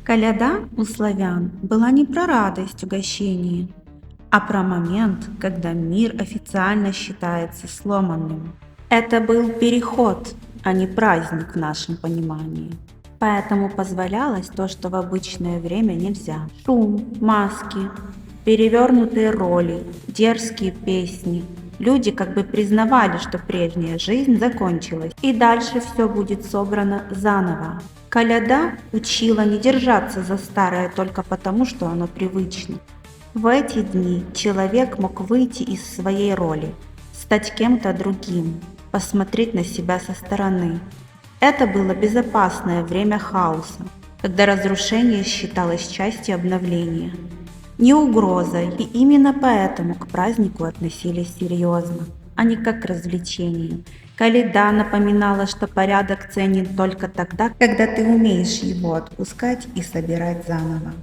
Коляда у славян была не про радость угощения, а про момент, когда мир официально считается сломанным. Это был переход, а не праздник в нашем понимании. Поэтому позволялось то, что в обычное время нельзя. Шум, маски, перевернутые роли, дерзкие песни. Люди как бы признавали, что прежняя жизнь закончилась, и дальше все будет собрано заново. Коляда учила не держаться за старое только потому, что оно привычно. В эти дни человек мог выйти из своей роли, стать кем-то другим, посмотреть на себя со стороны. Это было безопасное время хаоса, когда разрушение считалось частью обновления, не угрозой, и именно поэтому к празднику относились серьезно, а не как к развлечению. Коляда напоминала, что порядок ценен только тогда, когда ты умеешь его отпускать и собирать заново.